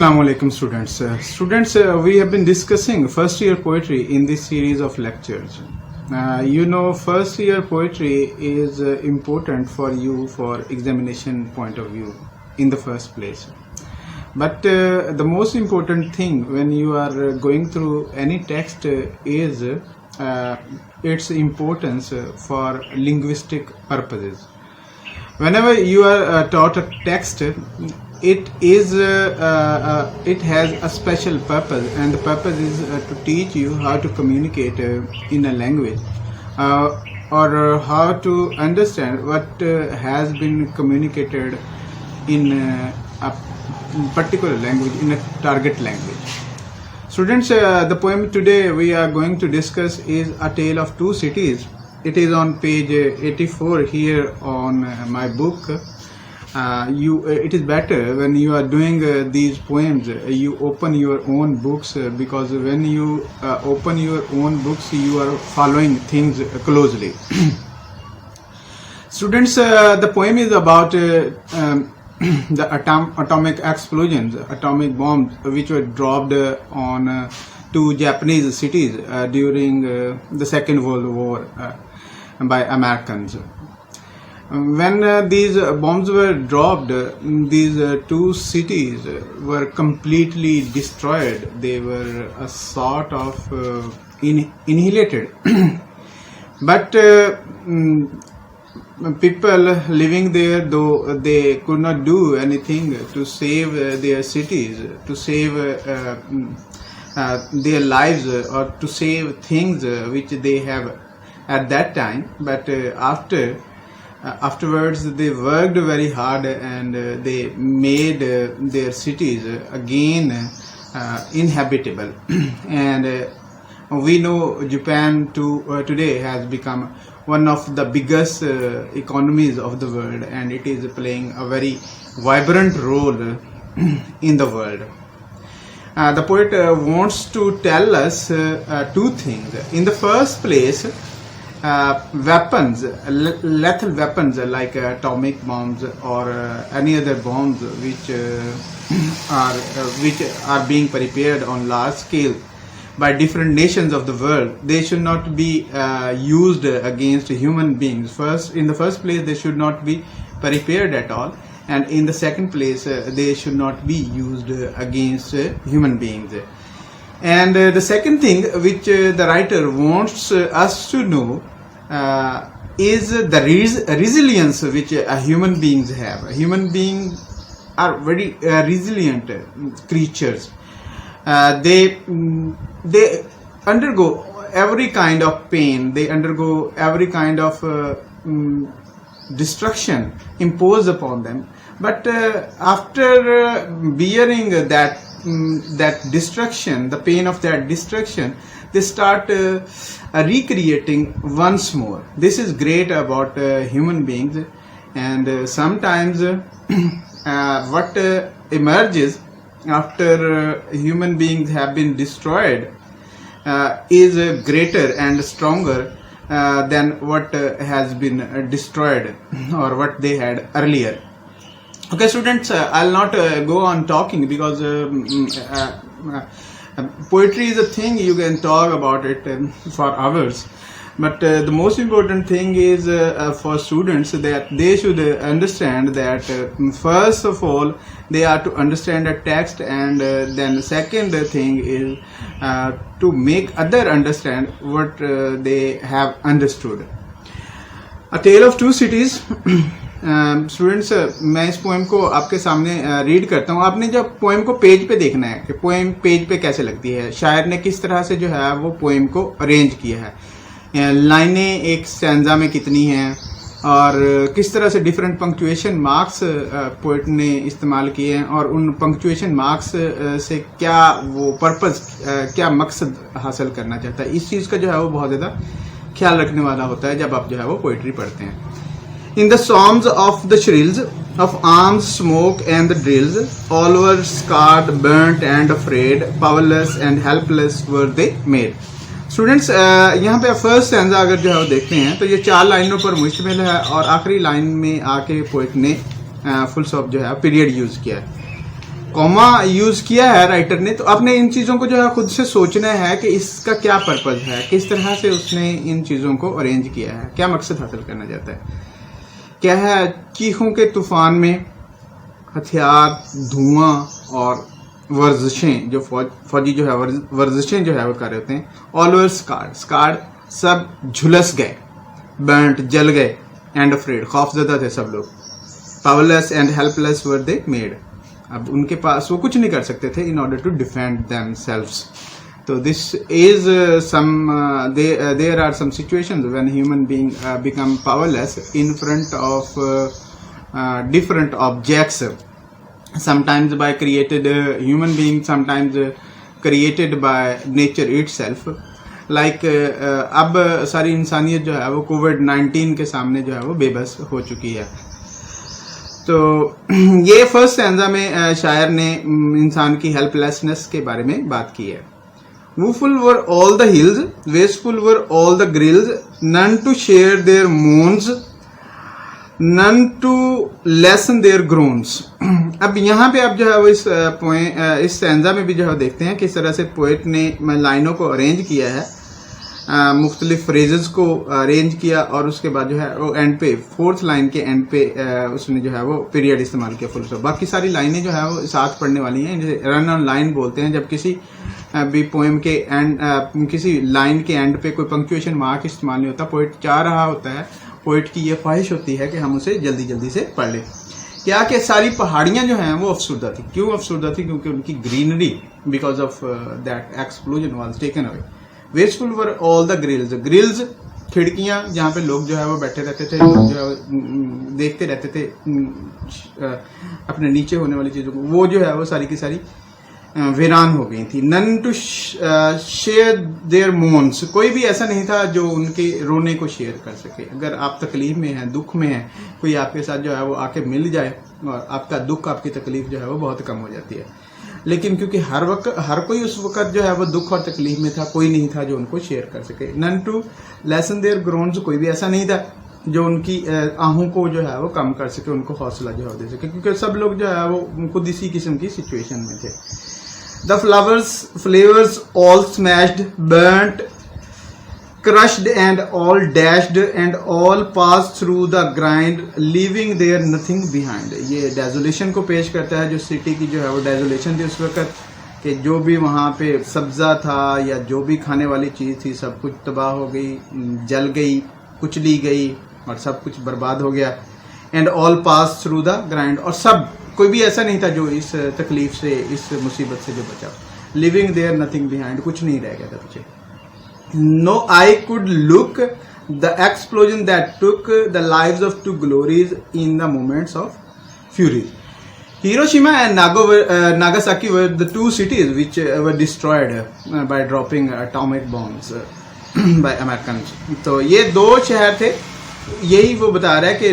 Assalamualaikum students. We have been discussing first year poetry in this series of lectures. First year poetry is important for you for examination point of view in the first place. But the most important thing when you are going through any text is its importance for linguistic purposes. Whenever you are taught a text, it has a special purpose, and the purpose is to teach you how to communicate in a language or how to understand what has been communicated in a particular language, in a target language. Students, the poem today we are going to discuss is A Tale of Two Cities. It is on page 84 here on my book. It is better when you are doing these poems, you open your own books, because when you open your own books, you are following things closely. Students, the poem is about the atomic explosions, atomic bombs, which were dropped on two Japanese cities during the Second World War by Americans. When these bombs were dropped, these two cities were completely destroyed. They were a sort of annihilated. But people living there, though they could not do anything to save their cities, to save their lives, or to save things which they have at that time. But afterwards they worked very hard, and they made their cities again inhabitable. And we know Japan today has become one of the biggest economies of the world, and it is playing a very vibrant role in the world. The poet wants to tell us two things. In the first place, weapons, lethal weapons like atomic bombs or any other bombs which are being prepared on large scale by different nations of the world, they should not be used against human beings. In the first place, they should not be prepared at all, and in the second place, they should not be used against human beings. And the second thing which the writer wants us to know is the resilience which human beings have. Human beings are very resilient creatures. They undergo every kind of pain. They undergo every kind of destruction imposed upon them. But after bearing that destruction, the pain of that destruction, they start recreating once more. This is great about human beings. And sometimes what emerges after human beings have been destroyed is greater and stronger than what has been destroyed or what they had earlier. Okay, students, I'll not go on talking, because poetry is a thing you can talk about it for hours. But the most important thing is for students that they should understand that first of all they are to understand a text, and then the second thing is to make other understand what they have understood. A Tale of Two Cities. Students, मैं इस poem को आपके सामने read करता हूँ. आपने जब poem को पेज पे देखना है कि पोएम पेज पे कैसे लगती है, शायर ने किस तरह से जो है वो पोएम को अरेंज किया है, लाइनें एक स्टैंजा में कितनी हैं, और किस तरह से डिफरेंट पंक्चुएशन मार्क्स पोएट ने इस्तेमाल किए हैं, और उन पंक्चुएशन मार्क्स से क्या वो पर्पस, क्या मकसद हासिल करना चाहता है, इस चीज़ का जो है वो बहुत ज़्यादा ख्याल रखने वाला होता है जब आप जो है वो पोइट्री पढ़ते हैं. In the storms of the shrills of arms, smoke and the drills, all were scarred, burnt and afraid, powerless and helpless were they made. Students, यहाँ पे फर्स्ट स्टैंजा अगर जो है वो देखते हैं तो ये 4 लाइनों पर मुश्तमिल है, और आखिरी लाइन में आके पोइट ने फुल स्टॉप जो है पीरियड यूज किया है. कॉमा यूज किया है राइटर ने, तो आपने इन चीजों को जो है खुद से सोचना है कि इसका क्या पर्पज है, किस तरह से उसने इन चीजों को अरेंज किया है, क्या मकसद हासिल करना चाहता है। क्या है, चीखों के तूफान में हथियार, धुआं और वर्जिशें, जो फौजी जो है वर्जिशें जो है वो कर रहे होते हैं। ऑलवेज स्कार्ड, सब झुलस गए, बर्न्ट, जल गए, एंड अफ्रेड, खौफजदा थे सब लोग। Powerless and helpless were they made, अब उनके पास वो कुछ नहीं कर सकते थे in order to defend themselves. तो this is there are some situations when human being become powerless in front of different objects, sometimes by created human being, sometimes created by nature itself, like अब सारी इंसानियत जो है वो कोविड-19 के सामने जो है वो बेबस हो चुकी है। तो ये फर्स्ट स्टैंजा में शायर ने इंसान की हेल्पलेसनेस के बारे में बात की है। Woeful were all the hills, wasteful were all the grills, none to share their moans, none to lessen their groans। अब यहाँ पे आप जो है वो इस स्टैंजा में भी जो है देखते हैं किस तरह से पोएट ने लाइनों को अरेंज किया है, मुख्तलिफ फ्रेजेस को अरेंज किया, और उसके बाद जो है वो एंड पे, फोर्थ लाइन के एंड पे उसने जो है वो पीरियड इस्तेमाल किया, फुल स्टॉप। बाकी सारी लाइनें जो है वो साथ पढ़ने वाली हैं, जैसे रन ऑन लाइन बोलते हैं जब किसी भी पोएम के एंड किसी लाइन के एंड पे कोई पंक्चुएशन मार्क इस्तेमाल नहीं होता, पोएट चाह रहा होता है, पोएट की ये ख्वाहिश होती है कि हम उसे जल्दी जल्दी से पढ़ लें। क्या कि सारी पहाड़ियां जो हैं वो अफसुर्दा थी। क्यों अफसुर्दा थी? क्योंकि उनकी greenery because of that explosion was taken away. Wasteful were all the grills, खिड़कियां जहां पे लोग जो है वो बैठे रहते थे, जो है देखते रहते थे अपने नीचे होने वाली चीजों को, वो जो है वो सारी की सारी वीरान हो गई थी। नन टू शेयर देयर मोन्स, कोई भी ऐसा नहीं था जो उनके रोने को शेयर कर सके। अगर आप तकलीफ में हैं, दुख में हैं, कोई आपके साथ जो है वो आके मिल जाए और आपका दुख, आपकी तकलीफ जो है वो बहुत कम हो जाती है। लेकिन क्योंकि हर कोई उस वक्त जो है वो दुख और तकलीफ में था, कोई नहीं था जो उनको शेयर कर सके। नन टू लेसन देयर ग्रोन्स, कोई भी ऐसा नहीं था जो उनकी आहों को जो है वो कम कर सके, उनको हौसला जो है दे सके, क्योंकि सब लोग जो है वो खुद इसी किस्म की सिचुएशन में थे। The flavors all smashed, burnt, crushed and all dashed, and all passed through the grind, leaving there nothing behind। ये डेजोलेशन को पेश करता है, जो सिटी की जो है वो डेजोलेशन थी उस वक्त, कि जो भी वहाँ पे सब्जा था या जो भी खाने वाली चीज़ थी सब कुछ तबाह हो गई, जल गई, कुचली गई और सब कुछ बर्बाद हो गया। And all pass through the grind, और सब, कोई भी ऐसा नहीं था जो इस तकलीफ से, इस मुसीबत से जो बचा। लिविंग देयर नथिंग बिहाइंड, कुछ नहीं रह गया था पीछे। No I could look the explosion that took the lives of two glories in the moments of fury. Hiroshima and Nagasaki were the two cities which were destroyed by dropping atomic bombs by Americans। तो ये दो शहर थे, यही वो बता रहा है कि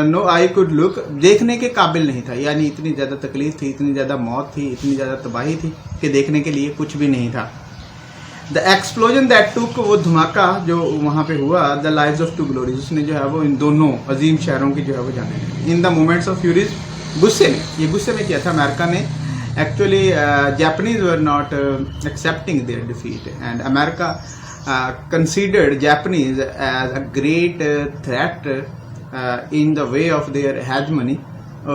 नो आई कुड लुक, देखने के काबिल नहीं था, यानी इतनी ज्यादा तकलीफ थी, इतनी ज्यादा मौत थी, इतनी ज्यादा तबाही थी कि देखने के लिए कुछ भी नहीं था। द एक्सप्लोजन दैट टुक, वो धमाका जो वहां पे हुआ, the lives of two glories, उसने जो है वो इन दोनों अजीम शहरों की जो है वो जाने। In the moments of furies, गुस्से में, ये गुस्से में किया था अमेरिका ने। Actually Japanese were not accepting their defeat and America considered Japanese as a great threat in the way of their hegemony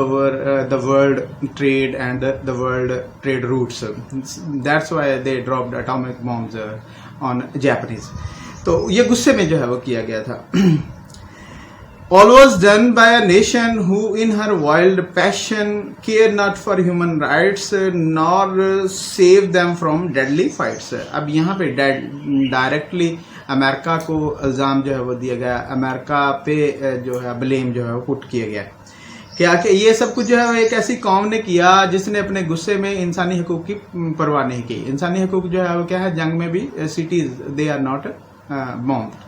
over the world trade and the world trade routes. That's why they dropped atomic bombs on Japanese. तो ये गुस्से में जो है वो किया गया था। All was done by a nation who in her wild passion care not for human rights nor save them from deadly fights। अब यहाँ पे डायरेक्टली अमेरिका को इल्ज़ाम जो है वो दिया गया, अमेरिका पे जो है ब्लेम जो है वो पुट किया गया, क्या कि ये सब कुछ जो है एक ऐसी कौम ने किया जिसने अपने गुस्से में इंसानी हकूक की परवाह नहीं की। इंसानी हकूक जो है वो क्या है, जंग में भी cities they are not bomb.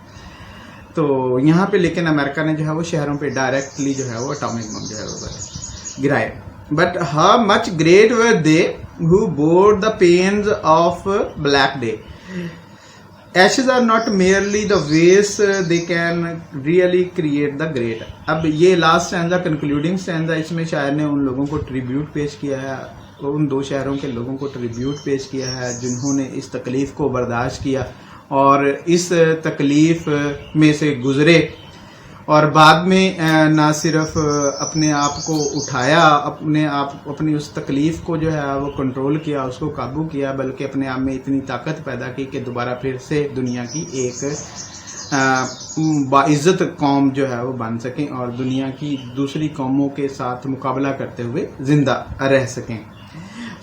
तो यहाँ पे लेकिन अमेरिका ने जो है वो शहरों पे डायरेक्टली जो है वो एटॉमिक बम जो है वो गिराए। But how much great were they who bore the pains of black day, ashes are not merely the ways they can really create the great. अब ये लास्ट स्टैंजा, कंक्लूडिंग स्टैंजा, इसमें शायर ने उन लोगों को ट्रिब्यूट पेश किया है उन दो शहरों के लोगों को ट्रिब्यूट पेश किया है जिन्होंने इस तकलीफ़ को बर्दाश्त किया और इस तकलीफ़ में से गुज़रे और बाद में ना सिर्फ अपने आप को उठाया, अपनी उस तकलीफ़ को जो है वो कंट्रोल किया, उसको काबू किया, बल्कि अपने आप में इतनी ताकत पैदा की कि दोबारा फिर से दुनिया की एक बाइज़्ज़त कौम जो है वो बन सकें और दुनिया की दूसरी कौमों के साथ मुकाबला करते हुए ज़िंदा रह सकें।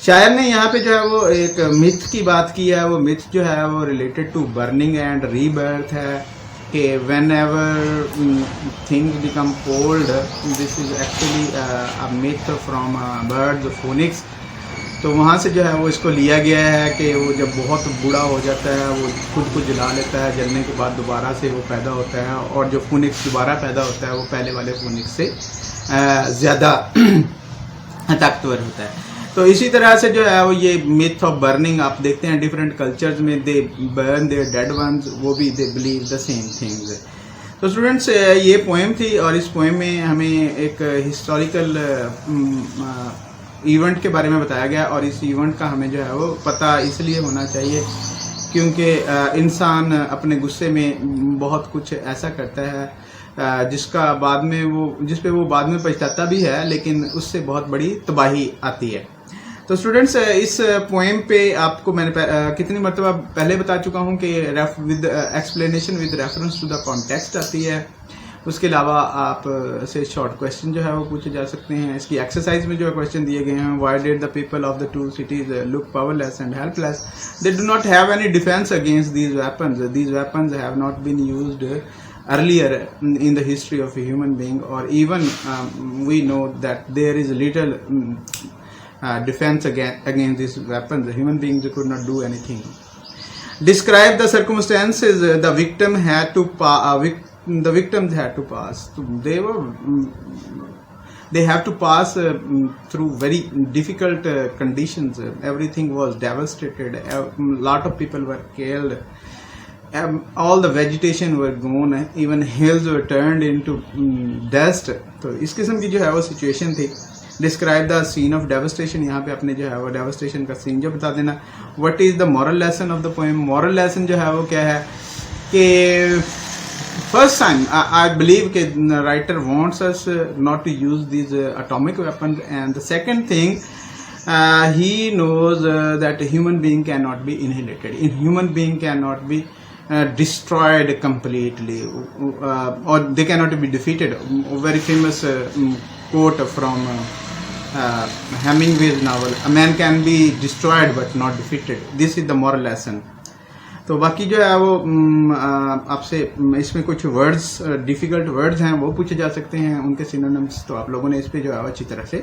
शायर ने यहाँ पे जो है वो एक मिथ की बात की है। वो मिथ जो है वो related to burning and rebirth है कि whenever things become cold, this is actually a myth from bird phoenix. तो वहाँ से जो है वो इसको लिया गया है कि वो जब बहुत बूढ़ा हो जाता है वो खुद को जला लेता है, जलने के बाद दोबारा से वो पैदा होता है और जो फोनिक्स दोबारा पैदा होता है वो पहले वाले फोनिक्स से ज़्यादा ताकतवर होता है। तो इसी तरह से जो है वो ये मिथ ऑफ बर्निंग आप देखते हैं डिफरेंट कल्चर्स में, they burn their dead ones, वो भी they believe the same things. तो स्टूडेंट्स ये पोएम थी और इस पोएम में हमें एक हिस्टोरिकल इवेंट के बारे में बताया गया और इस इवेंट का हमें जो है वो पता इसलिए होना चाहिए क्योंकि इंसान अपने गुस्से में बहुत कुछ ऐसा करता है जिस पे वो बाद में पछताता भी है, लेकिन उससे बहुत बड़ी तबाही आती है। तो स्टूडेंट्स इस पोएम पे आपको मैंने कितनी मरतबा पहले बता चुका हूँ कि with explanation with reference to the context आती है। उसके अलावा आप से शॉर्ट क्वेश्चन जो है वो पूछे जा सकते हैं। इसकी एक्सरसाइज में जो क्वेश्चन दिए गए हैं, why did the people of the two cities look powerless and helpless, they do not have any defence against these weapons have not been used earlier in the history of a human being, or even we know that there is little defense against these weapons. The human beings could not do anything. Describe the circumstances the victims had to pass. So they have to pass through very difficult conditions. Everything was devastated. A lot of people were killed. All the vegetation were gone, even hills were turned into dust. तो इस किस्म की जो है वो situation थी। Describe the scene of devastation, यहाँ पे आपने जो है वो डेवस्टेशन का सीन जो बता देना। What is the moral lesson of the poem, moral lesson जो है वो क्या है कि फर्स्ट टाइम आई बिलीव के writer wants us not to use these atomic weapons, and the second thing he knows that a human being cannot be annihilated, a human being cannot be destroyed completely, or they cannot be defeated. A very famous quote from Hemingway's novel, a man can be destroyed but not defeated. This is the moral lesson. तो बाकी जो है वो आपसे इसमें कुछ words difficult words हैं वो पूछे जा सकते हैं, उनके सिनोनिम्स, तो आप लोगों ने इस पे जो है अच्छी तरह से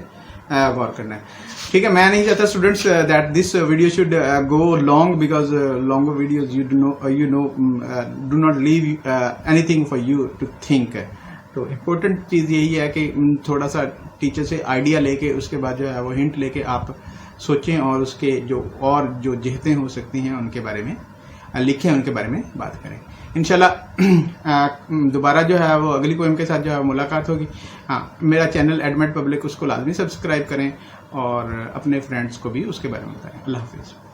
गौर करना है। ठीक है, मैं नहीं चाहता students that this video should go long, because longer videos you know do not leave anything for you to think. तो इम्पोर्टेंट चीज़ यही है कि थोड़ा सा टीचर से आइडिया लेके उसके बाद जो है वो हिंट लेके आप सोचें और उसके जो जिहतें हो सकती हैं उनके बारे में लिखें, उनके बारे में बात करें। इंशाल्लाह दोबारा जो है वो अगली पोएम के साथ जो है मुलाकात होगी। हाँ, मेरा चैनल एडमेट पब्लिक उसको लाजमी सब्सक्राइब करें और अपने फ्रेंड्स को भी उसके बारे में बताएं। अल्लाह हाफिज़।